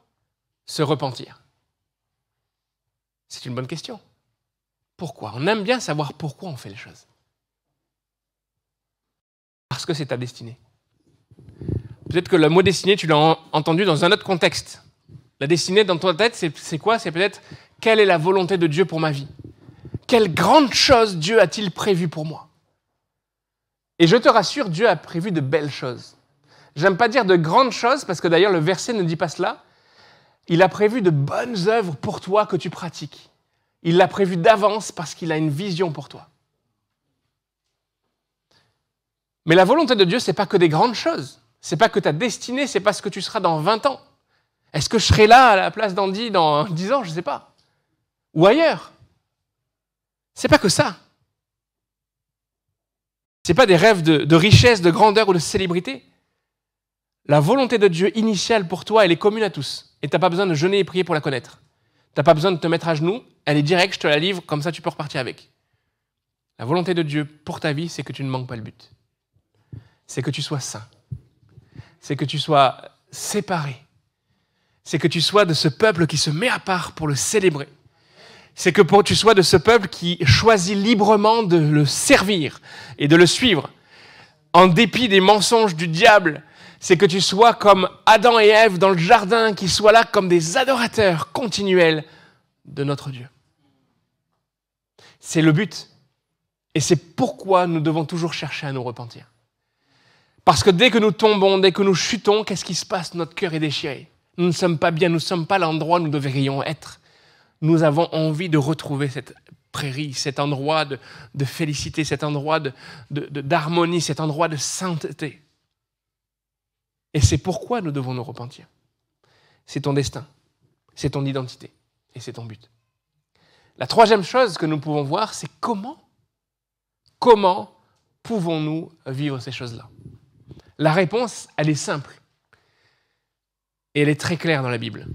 S1: se repentir? C'est une bonne question. Pourquoi? On aime bien savoir pourquoi on fait les choses. Parce que c'est ta destinée. Peut-être que le mot destinée, tu l'as entendu dans un autre contexte. La destinée dans ta tête, c'est quoi? C'est peut-être quelle est la volonté de Dieu pour ma vie? Quelle grande chose Dieu a-t-il prévu pour moi? Et je te rassure, Dieu a prévu de belles choses. J'aime pas dire de grandes choses, parce que d'ailleurs le verset ne dit pas cela. Il a prévu de bonnes œuvres pour toi que tu pratiques. Il l'a prévu d'avance parce qu'il a une vision pour toi. Mais la volonté de Dieu, c'est pas que des grandes choses. C'est pas que ta destinée, c'est pas ce que tu seras dans 20 ans. Est-ce que je serai là à la place d'Andy dans 10 ans? Je sais pas. Ou ailleurs. C'est pas que ça. C'est pas des rêves de richesse, de grandeur ou de célébrité. La volonté de Dieu initiale pour toi, elle est commune à tous. Et tu n'as pas besoin de jeûner et prier pour la connaître. Tu n'as pas besoin de te mettre à genoux. Elle est directe, je te la livre, comme ça tu peux repartir avec. La volonté de Dieu pour ta vie, c'est que tu ne manques pas le but. C'est que tu sois saint. C'est que tu sois séparé. C'est que tu sois de ce peuple qui se met à part pour le célébrer. C'est que tu sois de ce peuple qui choisit librement de le servir et de le suivre, en dépit des mensonges du diable. C'est que tu sois comme Adam et Ève dans le jardin, qui soient là comme des adorateurs continuels de notre Dieu. C'est le but. Et c'est pourquoi nous devons toujours chercher à nous repentir. Parce que dès que nous tombons, dès que nous chutons, qu'est-ce qui se passe? Notre cœur est déchiré. Nous ne sommes pas bien, nous ne sommes pas l'endroit où nous devrions être. Nous avons envie de retrouver cette prairie, cet endroit de félicité, cet endroit d'harmonie, cet endroit de sainteté. Et c'est pourquoi nous devons nous repentir. C'est ton destin, c'est ton identité et c'est ton but. La troisième chose que nous pouvons voir, c'est comment pouvons-nous vivre ces choses-là? La réponse, elle est simple et elle est très claire dans la Bible.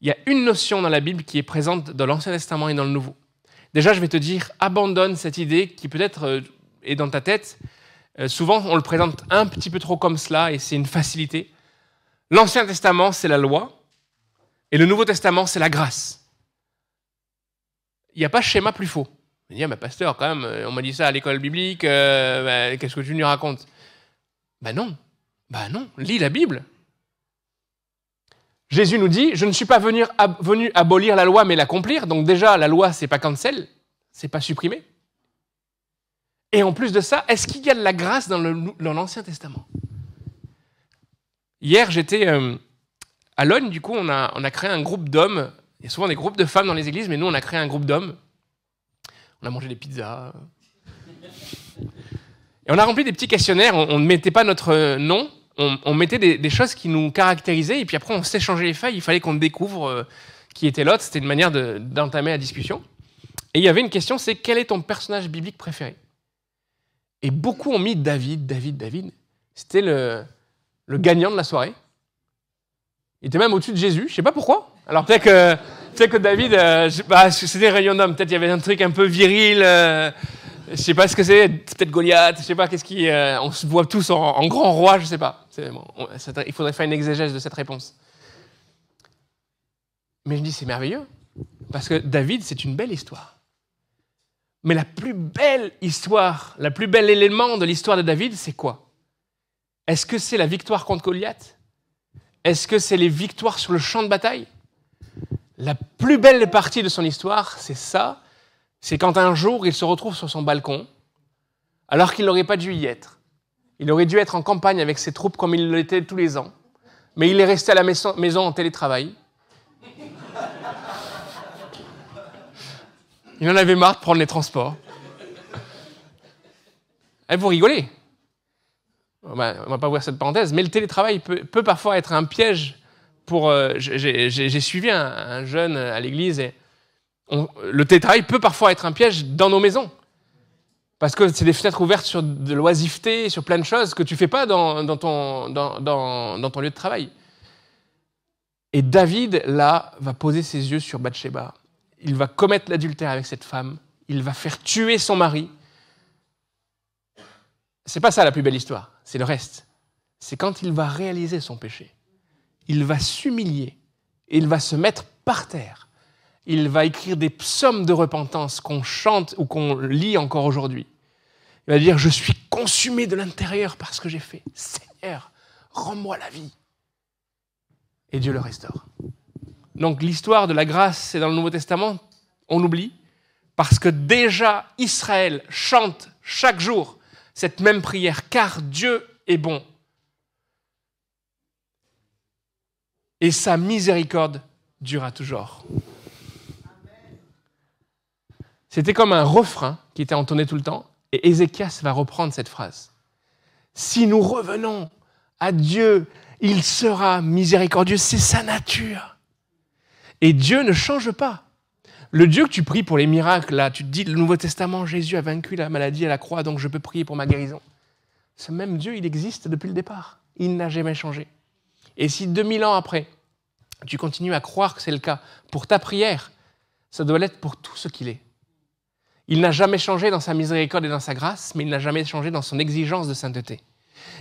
S1: Il y a une notion dans la Bible qui est présente dans l'Ancien Testament et dans le Nouveau. Déjà, je vais te dire, abandonne cette idée qui peut-être est dans ta tête. Souvent, on le présente un petit peu trop comme cela et c'est une facilité. L'Ancien Testament, c'est la loi et le Nouveau Testament, c'est la grâce. Il n'y a pas de schéma plus faux. Je me dis, mais pasteur, quand même, on m'a dit ça à l'école biblique, qu'est-ce que tu nous racontes? Ben non, lis la Bible. Jésus nous dit, je ne suis pas venu abolir la loi, mais l'accomplir. Donc déjà, la loi, c'est pas cancel, c'est pas supprimé. Et en plus de ça, est-ce qu'il y a de la grâce dans l'Ancien Testament? Hier, j'étais à Logne, du coup, on a créé un groupe d'hommes. Il y a souvent des groupes de femmes dans les églises, mais nous, on a créé un groupe d'hommes. On a mangé des pizzas. Et on a rempli des petits questionnaires. On ne mettait pas notre nom. On mettait des choses qui nous caractérisaient, et puis après, on s'échangeait les feuilles. Il fallait qu'on découvre qui était l'autre. C'était une manière d'entamer la discussion. Et il y avait une question, c'est quel est ton personnage biblique préféré? Et beaucoup ont mis David. C'était le gagnant de la soirée. Il était même au-dessus de Jésus. Je ne sais pas pourquoi. Alors peut-être que David, c'était un rayon d'homme. Peut-être il y avait un truc un peu viril. Je ne sais pas ce que c'est. Peut-être Goliath. Je ne sais pas qu'est-ce qui. On se voit tous en grand roi. Je ne sais pas. Il faudrait faire une exégèse de cette réponse. Mais je dis c'est merveilleux parce que David, c'est une belle histoire. Mais la plus belle histoire, le plus bel élément de l'histoire de David, c'est quoi? Est-ce que c'est la victoire contre Goliath? Est-ce que c'est les victoires sur le champ de bataille? La plus belle partie de son histoire, c'est ça. C'est quand un jour, il se retrouve sur son balcon, alors qu'il n'aurait pas dû y être. Il aurait dû être en campagne avec ses troupes comme il l'était tous les ans. Mais il est resté à la maison en télétravail. Il en avait marre de prendre les transports. Et vous rigolez. On va pas voir cette parenthèse, mais le télétravail peut parfois être un piège pour... j'ai suivi un jeune à l'église et le télétravail peut parfois être un piège dans nos maisons. Parce que c'est des fenêtres ouvertes sur de l'oisiveté, sur plein de choses que tu ne fais pas dans ton lieu de travail. Et David, là, va poser ses yeux sur Bathsheba. Il va commettre l'adultère avec cette femme. Il va faire tuer son mari. C'est pas ça la plus belle histoire, c'est le reste. C'est quand il va réaliser son péché. Il va s'humilier et il va se mettre par terre. Il va écrire des psaumes de repentance qu'on chante ou qu'on lit encore aujourd'hui. Il va dire « Je suis consumé de l'intérieur par ce que j'ai fait. Seigneur, rends-moi la vie. » Et Dieu le restaure. Donc l'histoire de la grâce, c'est dans le Nouveau Testament, on oublie, parce que déjà Israël chante chaque jour cette même prière, car Dieu est bon. Et sa miséricorde durera toujours. C'était comme un refrain qui était entonné tout le temps, et Ézéchias va reprendre cette phrase. Si nous revenons à Dieu, il sera miséricordieux, c'est sa nature. Et Dieu ne change pas. Le Dieu que tu pries pour les miracles, là, tu te dis, le Nouveau Testament, Jésus a vaincu la maladie à la croix, donc je peux prier pour ma guérison. Ce même Dieu, il existe depuis le départ. Il n'a jamais changé. Et si 2000 ans après, tu continues à croire que c'est le cas pour ta prière, ça doit l'être pour tout ce qu'il est. Il n'a jamais changé dans sa miséricorde et dans sa grâce, mais il n'a jamais changé dans son exigence de sainteté.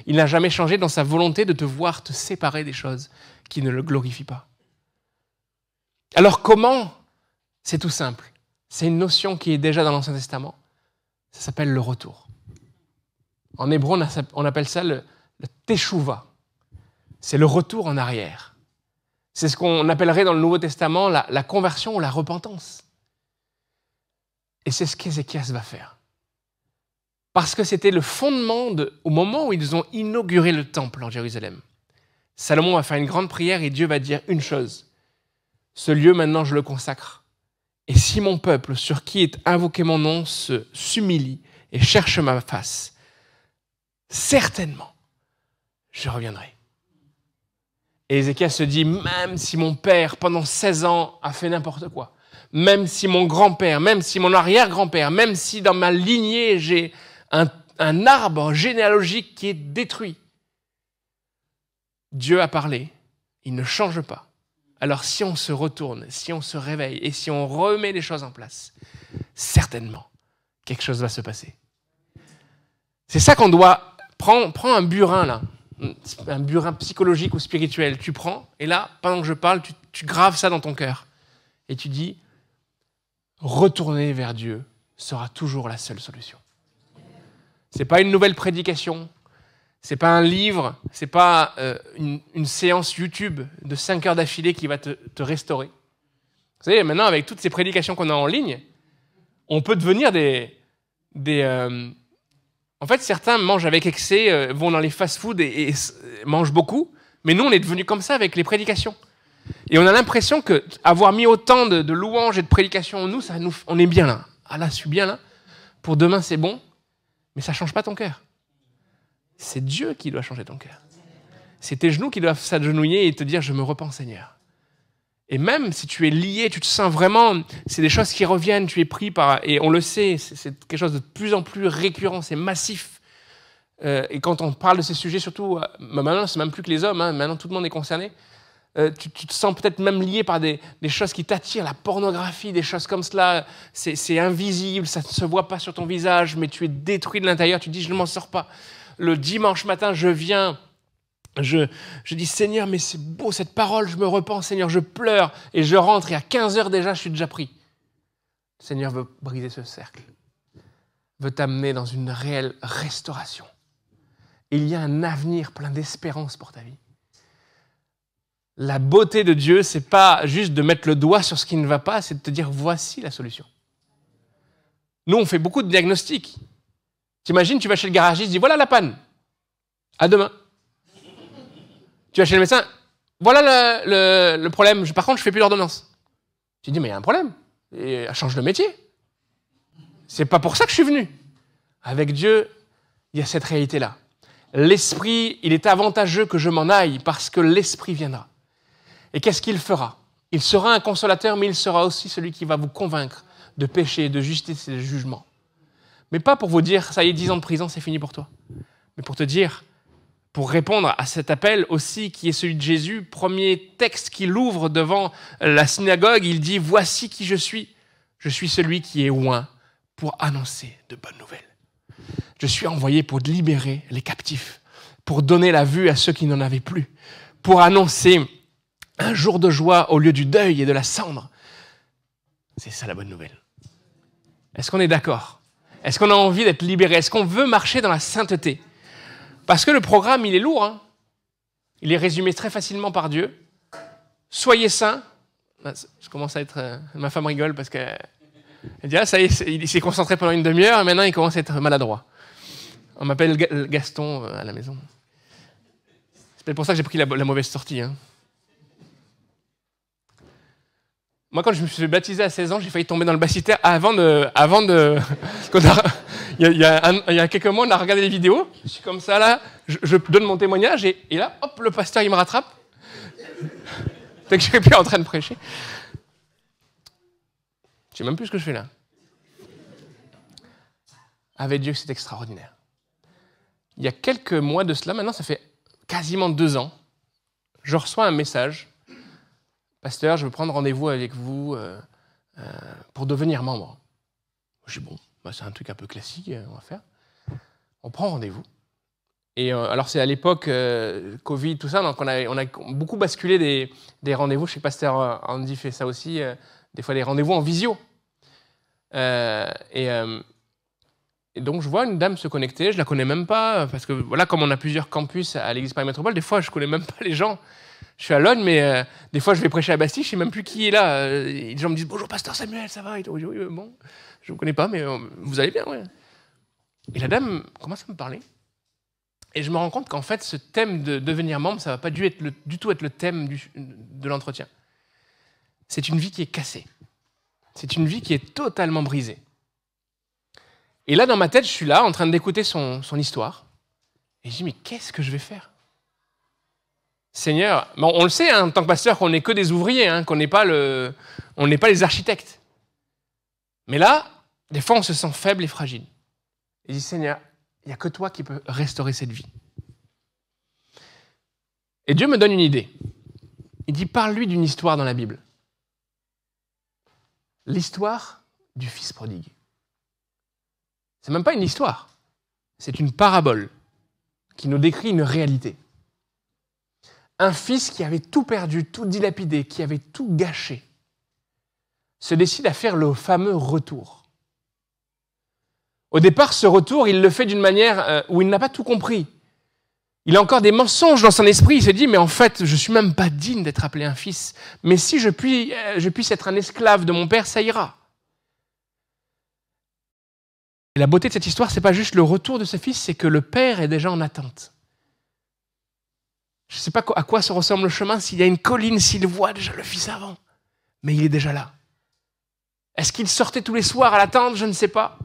S1: Il n'a jamais changé dans sa volonté de te voir te séparer des choses qui ne le glorifient pas. Alors comment? C'est tout simple. C'est une notion qui est déjà dans l'Ancien Testament. Ça s'appelle le retour. En hébreu, on appelle ça le teshuva. C'est le retour en arrière. C'est ce qu'on appellerait dans le Nouveau Testament la conversion ou la repentance. Et c'est ce qu'Ézéchias va faire. Parce que c'était le fondement au moment où ils ont inauguré le temple en Jérusalem. Salomon va faire une grande prière et Dieu va dire une chose. Ce lieu, maintenant, je le consacre. Et si mon peuple, sur qui est invoqué mon nom, s'humilie et cherche ma face, certainement, je reviendrai. Et Ézéchias se dit, même si mon père, pendant 16 ans, a fait n'importe quoi, même si mon grand-père, même si mon arrière-grand-père, même si dans ma lignée, j'ai un arbre généalogique qui est détruit, Dieu a parlé, il ne change pas. Alors si on se retourne, si on se réveille et si on remet les choses en place, certainement, quelque chose va se passer. C'est ça qu'on doit... Prends un burin, là, un burin psychologique ou spirituel. Tu prends, et là, pendant que je parle, tu graves ça dans ton cœur. Et tu dis, retourner vers Dieu sera toujours la seule solution. Ce n'est pas une nouvelle prédication. C'est pas un livre, c'est pas une séance YouTube de 5 heures d'affilée qui va te restaurer. Vous savez, maintenant, avec toutes ces prédications qu'on a en ligne, on peut devenir En fait, certains mangent avec excès, vont dans les fast-foods et mangent beaucoup, mais nous, on est devenus comme ça avec les prédications. Et on a l'impression qu'avoir mis autant de louanges et de prédications en nous, on est bien là. Ah là, je suis bien là. Pour demain, c'est bon, mais ça ne change pas ton cœur. C'est Dieu qui doit changer ton cœur. C'est tes genoux qui doivent s'agenouiller et te dire « Je me repens, Seigneur ». Et même si tu es lié, tu te sens vraiment... C'est des choses qui reviennent, tu es pris par... Et on le sait, c'est quelque chose de plus en plus récurrent, c'est massif. Et quand on parle de ces sujets, surtout... Maintenant, c'est même plus que les hommes, hein, maintenant tout le monde est concerné. Tu te sens peut-être même lié par des choses qui t'attirent, la pornographie, des choses comme cela. C'est invisible, ça ne se voit pas sur ton visage, mais tu es détruit de l'intérieur, tu te dis « Je ne m'en sors pas ». Le dimanche matin, je viens, je dis « Seigneur, mais c'est beau cette parole, je me repens, Seigneur, je pleure. » Et je rentre et à 15 heures déjà, je suis déjà pris. Le Seigneur veut briser ce cercle. veut t'amener dans une réelle restauration. Il y a un avenir plein d'espérance pour ta vie. La beauté de Dieu, c'est pas juste de mettre le doigt sur ce qui ne va pas, c'est de te dire voici la solution. Nous, on fait beaucoup de diagnostics. T'imagines, tu vas chez le garagiste, dis voilà la panne. À demain. Tu vas chez le médecin, voilà le problème. Par contre, je fais plus d'ordonnance. Tu dis mais il y a un problème. Et change de métier. C'est pas pour ça que je suis venu. Avec Dieu, il y a cette réalité-là. L'Esprit, il est avantageux que je m'en aille parce que l'Esprit viendra. Et qu'est-ce qu'il fera? Il sera un consolateur, mais il sera aussi celui qui va vous convaincre de péché, de justice et de jugement. Mais pas pour vous dire, ça y est, 10 ans de prison, c'est fini pour toi. Mais pour te dire, pour répondre à cet appel aussi qui est celui de Jésus, premier texte qu'il ouvre devant la synagogue, il dit « Voici qui je suis celui qui est oint pour annoncer de bonnes nouvelles. Je suis envoyé pour libérer les captifs, pour donner la vue à ceux qui n'en avaient plus, pour annoncer un jour de joie au lieu du deuil et de la cendre. » C'est ça la bonne nouvelle. Est-ce qu'on est d'accord? Est-ce qu'on a envie d'être libéré? Est-ce qu'on veut marcher dans la sainteté? Parce que le programme, il est lourd. Hein. Il est résumé très facilement par Dieu. Soyez saints. Je commence à être... ma femme rigole parce qu'elle dit « Ah, ça y est, il s'est concentré pendant une demi-heure et maintenant il commence à être maladroit. » On m'appelle Gaston à la maison. C'est peut-être pour ça que j'ai pris la mauvaise sortie. Hein. Moi, quand je me suis fait baptiser à 16 ans, j'ai failli tomber dans le bassitaire avant de... Il y a quelques mois, on a regardé les vidéos. Je suis comme ça, là. Je donne mon témoignage et là, hop, le pasteur, il me rattrape. Fait que je suis plus en train de prêcher. Je sais même plus ce que je fais là. Avec Dieu, c'est extraordinaire. Il y a quelques mois de cela, maintenant, ça fait quasiment 2 ans, je reçois un message. Pasteur, je veux prendre rendez-vous avec vous pour devenir membre. Je dis bon, bah, c'est un truc un peu classique, on va faire. On prend rendez-vous. Et alors c'est à l'époque Covid, tout ça, donc on a beaucoup basculé des rendez-vous. Je sais que Pasteur Andy fait ça aussi, des fois des rendez-vous en visio. Et donc je vois une dame se connecter, je la connais même pas, parce que voilà, comme on a plusieurs campus à l'Église Paris Métropole, des fois je connais même pas les gens. Je suis à Logne, mais des fois je vais prêcher à Bastille, je sais même plus qui est là. Les gens me disent bonjour Pasteur Samuel, ça va? Et tout. Je dis, oui, bon, je vous connais pas, mais vous allez bien, ouais. Et la dame commence à me parler. Et je me rends compte qu'en fait, ce thème de devenir membre, ça ne va pas du tout être le thème de l'entretien. C'est une vie qui est cassée. C'est une vie qui est totalement brisée. Et là, dans ma tête, je suis là, en train d'écouter son histoire. Et je dis, mais qu'est-ce que je vais faire? Seigneur, bon, on le sait, hein, en tant que pasteur, qu'on n'est que des ouvriers, hein, qu'on n'est pas les architectes. Mais là, des fois, on se sent faible et fragile. Et je dis, Seigneur, il n'y a que toi qui peux restaurer cette vie. Et Dieu me donne une idée. Il dit, parle-lui d'une histoire dans la Bible. L'histoire du fils prodigue. C'est même pas une histoire, c'est une parabole qui nous décrit une réalité. Un fils qui avait tout perdu, tout dilapidé, qui avait tout gâché, se décide à faire le fameux retour. Au départ, ce retour, il le fait d'une manière où il n'a pas tout compris. Il a encore des mensonges dans son esprit. Il se dit, mais en fait, je ne suis même pas digne d'être appelé un fils. Mais si je puisse être un esclave de mon père, ça ira. Et la beauté de cette histoire, ce n'est pas juste le retour de ce fils, c'est que le père est déjà en attente. Je ne sais pas à quoi se ressemble le chemin, s'il y a une colline, s'il voit déjà le fils avant. Mais il est déjà là. Est-ce qu'il sortait tous les soirs à l'attendre? Je ne sais pas.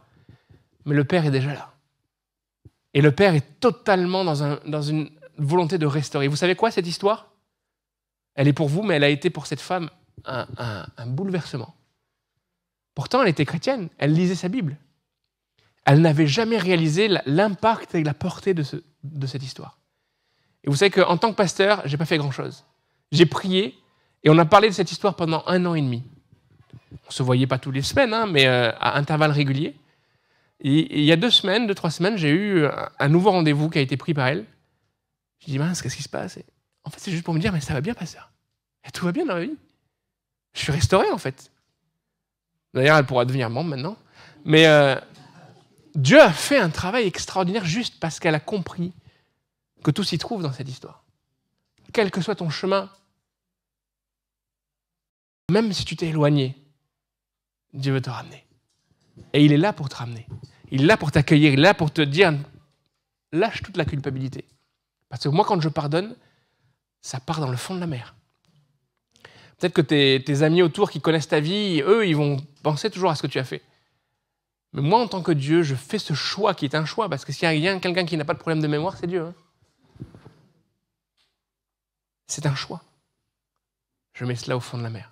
S1: Mais le père est déjà là. Et le père est totalement dans une volonté de restaurer. Vous savez quoi, cette histoire? Elle est pour vous, mais elle a été pour cette femme un bouleversement. Pourtant, elle était chrétienne, elle lisait sa Bible. Elle n'avait jamais réalisé l'impact et la portée de cette histoire. Et vous savez qu'en tant que pasteur, je n'ai pas fait grand-chose. J'ai prié et on a parlé de cette histoire pendant 1 an et demi. On ne se voyait pas toutes les semaines, hein, mais à intervalles réguliers. Et il y a 2-3 semaines, j'ai eu un nouveau rendez-vous qui a été pris par elle. Je lui ai dit, mince, qu'est-ce qui se passe? Et en fait, c'est juste pour me dire, mais ça va bien, pasteur. Et tout va bien dans ma vie. Je suis restauré, en fait. D'ailleurs, elle pourra devenir membre maintenant. Mais Dieu a fait un travail extraordinaire juste parce qu'elle a compris que tout s'y trouve dans cette histoire. Quel que soit ton chemin, même si tu t'es éloigné, Dieu veut te ramener. Et il est là pour te ramener. Il est là pour t'accueillir. Il est là pour te dire, lâche toute la culpabilité. Parce que moi, quand je pardonne, ça part dans le fond de la mer. Peut-être que tes amis autour qui connaissent ta vie, eux, ils vont penser toujours à ce que tu as fait. Mais moi, en tant que Dieu, je fais ce choix qui est un choix. Parce que s'il y a quelqu'un qui n'a pas de problème de mémoire, c'est Dieu. Hein. C'est un choix. Je mets cela au fond de la mer.